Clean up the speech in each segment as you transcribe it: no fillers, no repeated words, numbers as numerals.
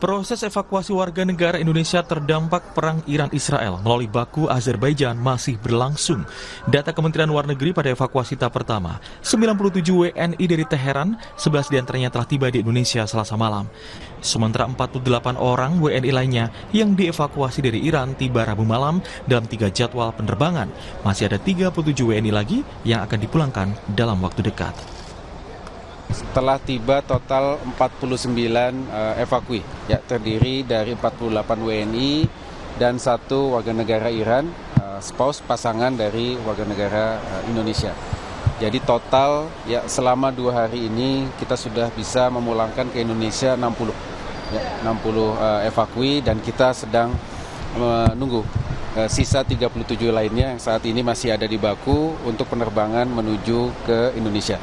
Proses evakuasi warga negara Indonesia terdampak perang Iran-Israel melalui Baku, Azerbaijan masih berlangsung. Data Kementerian Luar Negeri pada evakuasi tahap pertama, 97 WNI dari Teheran, 11 diantaranya telah tiba di Indonesia Selasa malam. Sementara 48 orang WNI lainnya yang dievakuasi dari Iran tiba Rabu malam dalam 3 jadwal penerbangan. Masih ada 37 WNI lagi yang akan dipulangkan dalam waktu dekat. Setelah tiba total 49 evakui, ya, terdiri dari 48 WNI dan 1 warga negara Iran, spouse pasangan dari warga negara Indonesia. Jadi total ya selama 2 hari ini kita sudah bisa memulangkan ke Indonesia 60 evakui dan kita sedang menunggu sisa 37 lainnya yang saat ini masih ada di Baku untuk penerbangan menuju ke Indonesia.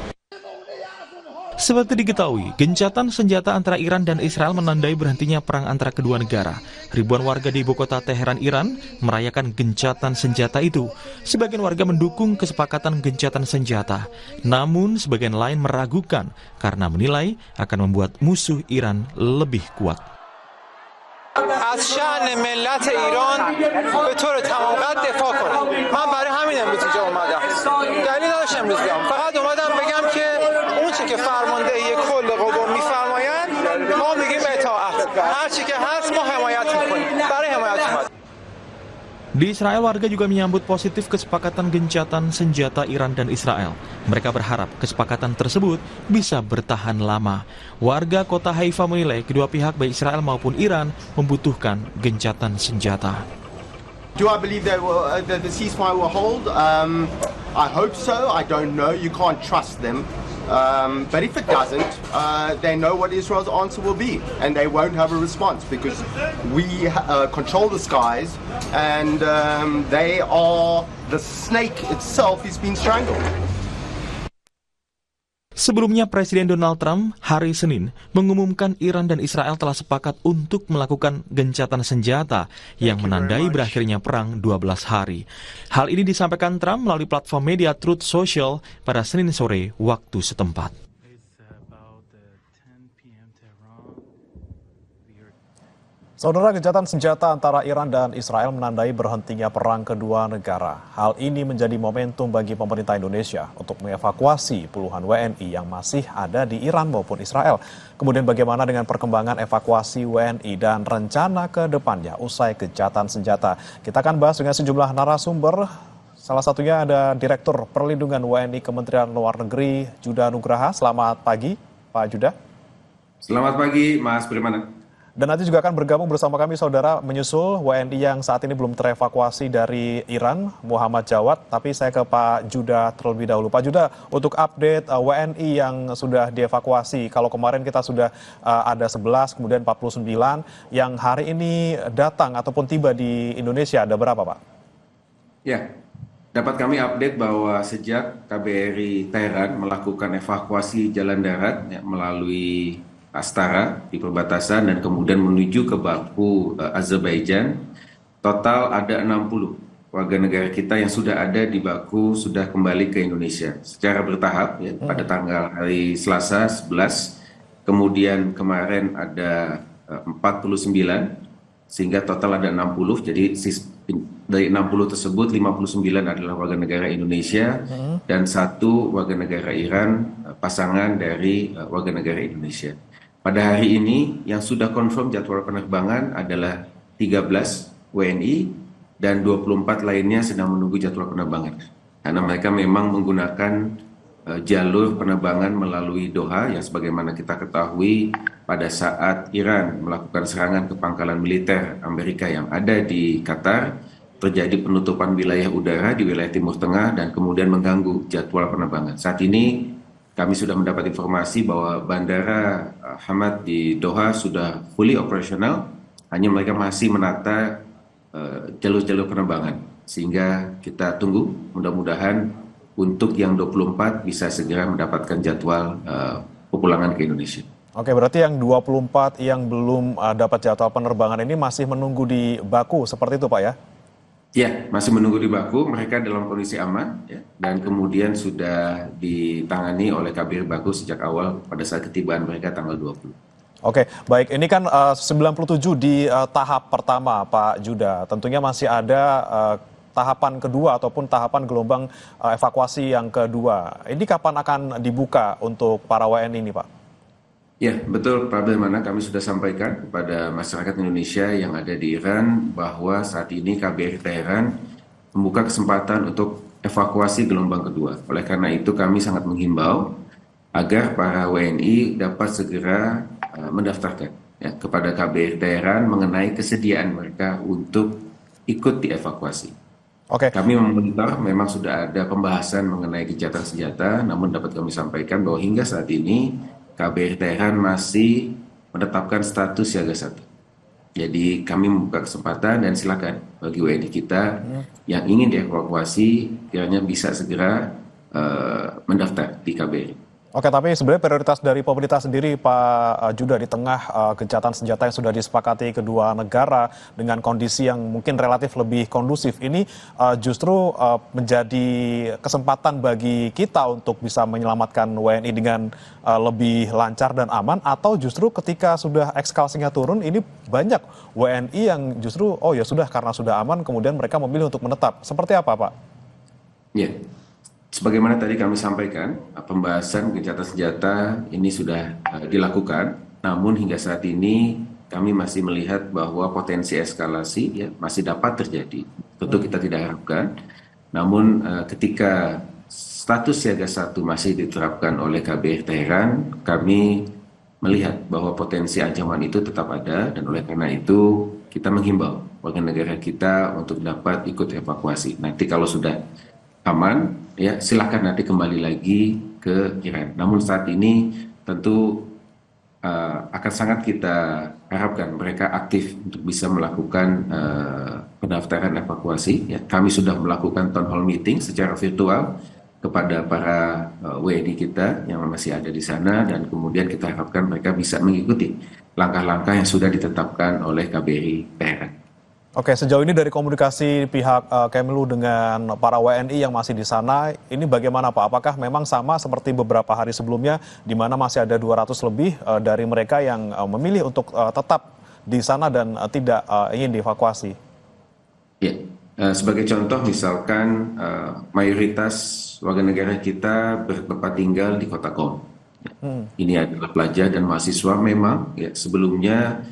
Seperti diketahui, gencatan senjata antara Iran dan Israel menandai berhentinya perang antara kedua negara. Ribuan warga di ibu kota Teheran, Iran, merayakan gencatan senjata itu. Sebagian warga mendukung kesepakatan gencatan senjata. Namun, sebagian lain meragukan karena menilai akan membuat musuh Iran lebih kuat. از شأن ملت ایران به طور تمام قد دفاع کنه. من برای همین امروز اینجا اومدم. دلیل نداشت امروز بیام. فقط اومدم بگم که اون چی که فرماندهی کل قوا میفرمایند ما میگیم اطاعت. هر چی که هست ما حمایت میکنیم. برای حمایت اومدم. Di Israel, warga juga menyambut positif kesepakatan gencatan senjata Iran dan Israel. Mereka berharap kesepakatan tersebut bisa bertahan lama. Warga kota Haifa menilai kedua pihak baik Israel maupun Iran membutuhkan gencatan senjata. Do I believe that the ceasefire will hold? I hope so. I don't know. You can't trust them. But if it doesn't, they know what Israel's answer will be, and they won't have a response because we control the skies, and they are the snake itself is being strangled. Sebelumnya, Presiden Donald Trump hari Senin mengumumkan Iran dan Israel telah sepakat untuk melakukan gencatan senjata yang menandai berakhirnya perang 12 hari. Hal ini disampaikan Trump melalui platform media Truth Social pada Senin sore waktu setempat. Saudara, gencatan senjata antara Iran dan Israel menandai berhentinya perang kedua negara. Hal ini menjadi momentum bagi pemerintah Indonesia untuk mengevakuasi puluhan WNI yang masih ada di Iran maupun Israel. Kemudian bagaimana dengan perkembangan evakuasi WNI dan rencana ke depannya usai gencatan senjata. Kita akan bahas dengan sejumlah narasumber. Salah satunya ada Direktur Perlindungan WNI Kementerian Luar Negeri, Judah Nugraha. Selamat pagi, Pak Judah. Selamat pagi, Mas Primana. Dan nanti juga akan bergabung bersama kami saudara menyusul WNI yang saat ini belum terevakuasi dari Iran, Muhammad Jawad. Tapi saya ke Pak Judah terlebih dahulu. Pak Judah, untuk update WNI yang sudah dievakuasi, kalau kemarin kita sudah ada 11, kemudian 49, yang hari ini datang ataupun tiba di Indonesia, ada berapa Pak? Ya, dapat kami update bahwa sejak KBRI Teheran melakukan evakuasi jalan darat ya, melalui Astara di perbatasan dan kemudian menuju ke Baku, Azerbaijan, total ada 60 warga negara kita yang sudah ada di Baku sudah kembali ke Indonesia secara bertahap ya, pada tanggal hari Selasa 11, kemudian kemarin ada 49 sehingga total ada 60. Jadi dari 60 tersebut 59 adalah warga negara Indonesia dan 1 warga negara Iran, pasangan dari warga negara Indonesia. Pada hari ini yang sudah confirm jadwal penerbangan adalah 13 WNI dan 24 lainnya sedang menunggu jadwal penerbangan. Karena mereka memang menggunakan jalur penerbangan melalui Doha yang sebagaimana kita ketahui pada saat Iran melakukan serangan ke pangkalan militer Amerika yang ada di Qatar, terjadi penutupan wilayah udara di wilayah Timur Tengah dan kemudian mengganggu jadwal penerbangan. Saat ini kami sudah mendapat informasi bahwa Bandara Hamad di Doha sudah fully operasional, hanya mereka masih menata jalur-jalur penerbangan. Sehingga kita tunggu mudah-mudahan untuk yang 24 bisa segera mendapatkan jadwal pepulangan ke Indonesia. Oke, berarti yang 24 yang belum dapat jadwal penerbangan ini masih menunggu di Baku, seperti itu Pak ya? Ya, masih menunggu di Baku, mereka dalam kondisi aman ya, dan kemudian sudah ditangani oleh KBRI Baku sejak awal pada saat ketibaan mereka tanggal 20. Oke, baik. Ini kan 97 di tahap pertama, Pak Judah. Tentunya masih ada tahapan kedua ataupun tahapan gelombang evakuasi yang kedua. Ini kapan akan dibuka untuk para WNI ini, Pak? Ya, betul Pak Abdul, kami sudah sampaikan kepada masyarakat Indonesia yang ada di Iran bahwa saat ini KBRI Teheran membuka kesempatan untuk evakuasi gelombang kedua. Oleh karena itu kami sangat menghimbau agar para WNI dapat segera mendaftarkan ya, kepada KBRI Teheran mengenai kesediaan mereka untuk ikut dievakuasi. Oke. Kami memonitor memang sudah ada pembahasan mengenai gencatan senjata, namun dapat kami sampaikan bahwa hingga saat ini KBRI Teheran masih menetapkan status siaga 1. Jadi kami membuka kesempatan dan silakan bagi WNI kita yang ingin dievakuasi kiranya bisa segera mendaftar di KBRI. Oke, tapi sebenarnya prioritas dari pemerintah sendiri, Pak Judah, di tengah gencatan senjata yang sudah disepakati kedua negara dengan kondisi yang mungkin relatif lebih kondusif, ini justru menjadi kesempatan bagi kita untuk bisa menyelamatkan WNI dengan lebih lancar dan aman, atau justru ketika sudah eskalasinya turun, ini banyak WNI yang justru, oh ya sudah, karena sudah aman, kemudian mereka memilih untuk menetap. Seperti apa, Pak? Ya. Sebagaimana tadi kami sampaikan, pembahasan gencatan senjata ini sudah dilakukan, namun hingga saat ini kami masih melihat bahwa potensi eskalasi ya, masih dapat terjadi. Tentu kita tidak harapkan, namun ketika status siaga 1 masih diterapkan oleh KBRI Teheran, kami melihat bahwa potensi ancaman itu tetap ada, dan oleh karena itu kita menghimbau warga negara kita untuk dapat ikut evakuasi. Nanti kalau sudah aman, ya silahkan nanti kembali lagi ke Iran. Namun saat ini tentu akan sangat kita harapkan mereka aktif untuk bisa melakukan pendaftaran evakuasi. Ya, kami sudah melakukan town hall meeting secara virtual kepada para WNI kita yang masih ada di sana, dan kemudian kita harapkan mereka bisa mengikuti langkah-langkah yang sudah ditetapkan oleh KBRI Teheran. Oke, sejauh ini dari komunikasi pihak Kemlu dengan para WNI yang masih di sana, ini bagaimana Pak? Apakah memang sama seperti beberapa hari sebelumnya, di mana masih ada 200 lebih dari mereka yang memilih untuk tetap di sana dan tidak ingin dievakuasi? Ya, sebagai contoh misalkan mayoritas warga negara kita bertempat tinggal di kota Qom. Ini adalah pelajar dan mahasiswa memang ya, sebelumnya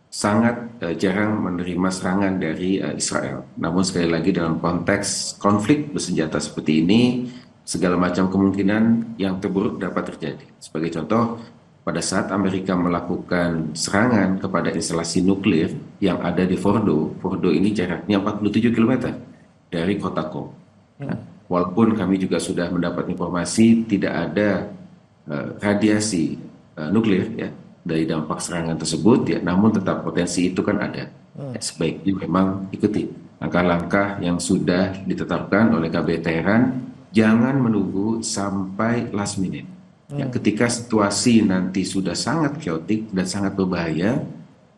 sangat jarang menerima serangan dari Israel. Namun sekali lagi dalam konteks konflik bersenjata seperti ini, segala macam kemungkinan yang terburuk dapat terjadi. Sebagai contoh, pada saat Amerika melakukan serangan kepada instalasi nuklir yang ada di Fordo, Fordo ini jaraknya 47 km dari kota Qom. Nah, walaupun kami juga sudah mendapat informasi tidak ada radiasi nuklir ya dari dampak serangan tersebut, ya, namun tetap potensi itu kan ada. Ya, sebaiknya memang ikuti langkah-langkah yang sudah ditetapkan oleh KBRI Teheran, jangan menunggu sampai last minute. Ya, ketika situasi nanti sudah sangat chaotic dan sangat berbahaya,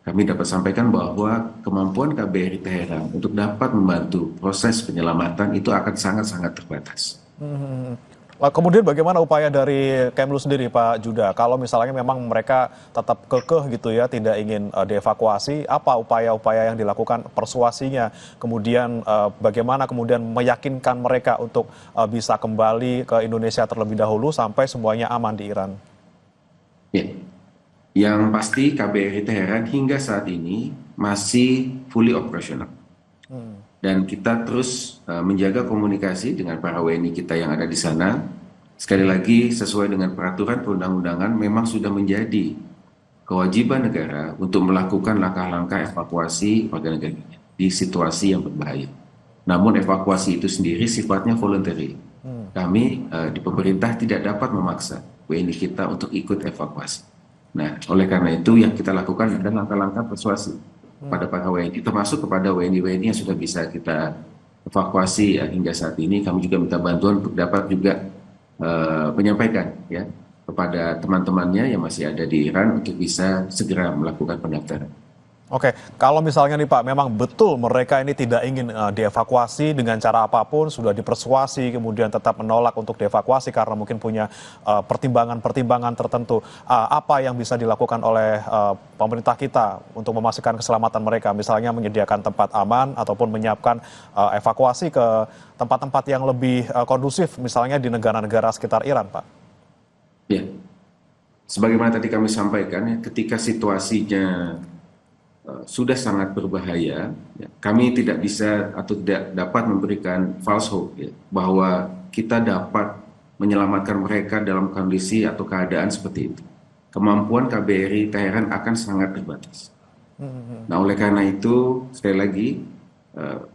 kami dapat sampaikan bahwa kemampuan KBRI Teheran untuk dapat membantu proses penyelamatan itu akan sangat-sangat terbatas. Kemudian bagaimana upaya dari Kemlu sendiri, Pak Judah? Kalau misalnya memang mereka tetap kekeh gitu ya, tidak ingin dievakuasi, apa upaya-upaya yang dilakukan, persuasinya? Kemudian bagaimana kemudian meyakinkan mereka untuk bisa kembali ke Indonesia terlebih dahulu sampai semuanya aman di Iran? Ya, yang pasti KBRI Teheran hingga saat ini masih fully operational. Dan kita terus menjaga komunikasi dengan para WNI kita yang ada di sana. Sekali lagi, sesuai dengan peraturan perundang-undangan, memang sudah menjadi kewajiban negara untuk melakukan langkah-langkah evakuasi warga negaranya di situasi yang berbahaya. Namun evakuasi itu sendiri sifatnya voluntary. Kami di pemerintah tidak dapat memaksa WNI kita untuk ikut evakuasi. Nah, oleh karena itu yang kita lakukan adalah langkah-langkah persuasi pada para WNI, termasuk kepada WNI-WNI yang sudah bisa kita evakuasi hingga saat ini. Kami juga minta bantuan untuk dapat juga menyampaikan ya kepada teman-temannya yang masih ada di Iran untuk bisa segera melakukan pendaftaran. Oke, kalau misalnya nih Pak, memang betul mereka ini tidak ingin dievakuasi dengan cara apapun, sudah dipersuasi, kemudian tetap menolak untuk dievakuasi karena mungkin punya pertimbangan-pertimbangan tertentu. Apa yang bisa dilakukan oleh pemerintah kita untuk memastikan keselamatan mereka? Misalnya menyediakan tempat aman ataupun menyiapkan evakuasi ke tempat-tempat yang lebih kondusif, misalnya di negara-negara sekitar Iran, Pak. Ya, sebagaimana tadi kami sampaikan, ya, ketika situasinya sudah sangat berbahaya, ya, kami tidak bisa atau tidak dapat memberikan false hope, ya, bahwa kita dapat menyelamatkan mereka dalam kondisi atau keadaan seperti itu. Kemampuan KBRI Teheran akan sangat terbatas. Nah, oleh karena itu, sekali lagi,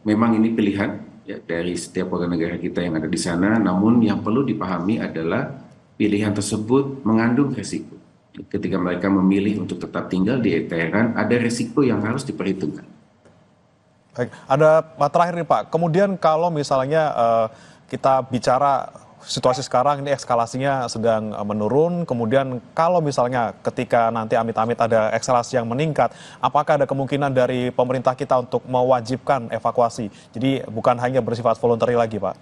memang ini pilihan, ya, dari setiap warga negara kita yang ada di sana, namun yang perlu dipahami adalah pilihan tersebut mengandung resiko. Ketika mereka memilih untuk tetap tinggal di Teheran, ada resiko yang harus diperhitungkan. Baik, ada terakhir nih Pak, kemudian kalau misalnya kita bicara situasi sekarang ini eskalasinya sedang menurun, kemudian kalau misalnya ketika nanti amit-amit ada eskalasi yang meningkat, apakah ada kemungkinan dari pemerintah kita untuk mewajibkan evakuasi? Jadi bukan hanya bersifat voluntary lagi Pak?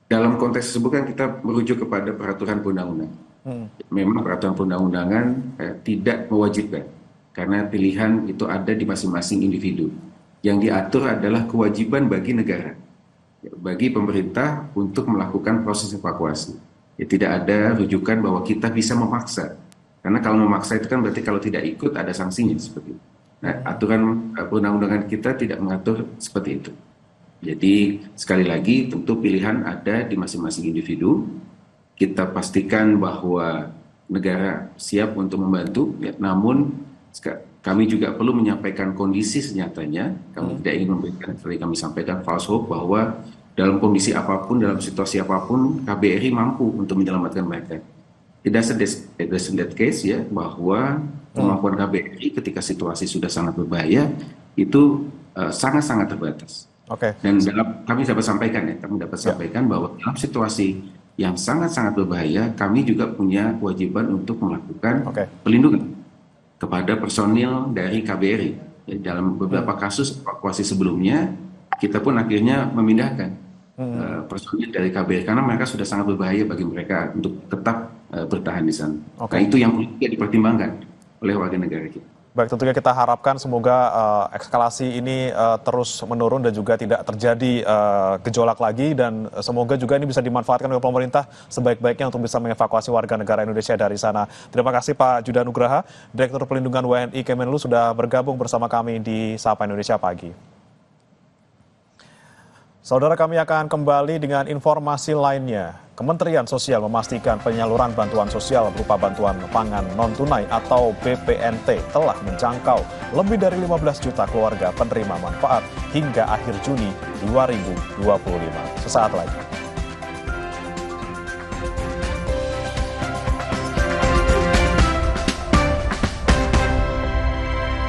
Dalam konteks tersebut kan kita merujuk kepada peraturan perundang-undangan. Memang peraturan perundang-undangan tidak mewajibkan, karena pilihan itu ada di masing-masing individu. Yang diatur adalah kewajiban bagi negara, bagi pemerintah untuk melakukan proses evakuasi. Ya, tidak ada rujukan bahwa kita bisa memaksa, karena kalau memaksa itu kan berarti kalau tidak ikut ada sanksinya seperti itu. Nah, aturan perundang-undangan kita tidak mengatur seperti itu. Jadi sekali lagi tentu pilihan ada di masing-masing individu. Kita pastikan bahwa negara siap untuk membantu, ya, namun kami juga perlu menyampaikan kondisi senyatanya. Kami tidak ingin memberikan, seperti kami sampaikan, false hope bahwa dalam kondisi apapun, dalam situasi apapun, KBRI mampu untuk menyelamatkan mereka. Tidak that case, ya, bahwa kemampuan KBRI ketika situasi sudah sangat berbahaya itu sangat-sangat terbatas. Dan kami dapat sampaikan, bahwa dalam situasi yang sangat-sangat berbahaya, kami juga punya kewajiban untuk melakukan pelindungan kepada personil dari KBRI. Ya, dalam beberapa kasus evakuasi sebelumnya, kita pun akhirnya memindahkan personil dari KBRI karena mereka sudah sangat berbahaya bagi mereka untuk tetap bertahan di sana. Nah, itu yang perlu dipertimbangkan oleh warga negara kita. Baik, tentunya kita harapkan semoga eskalasi ini terus menurun dan juga tidak terjadi gejolak lagi, dan semoga juga ini bisa dimanfaatkan oleh pemerintah sebaik-baiknya untuk bisa mengevakuasi warga negara Indonesia dari sana. Terima kasih Pak Judah Nugraha, Direktur Pelindungan WNI Kemenlu, sudah bergabung bersama kami di Sapa Indonesia Pagi. Saudara, kami akan kembali dengan informasi lainnya. Kementerian Sosial memastikan penyaluran bantuan sosial berupa bantuan pangan non-tunai atau BPNT telah menjangkau lebih dari 15 juta keluarga penerima manfaat hingga akhir Juni 2025. Sesaat lagi.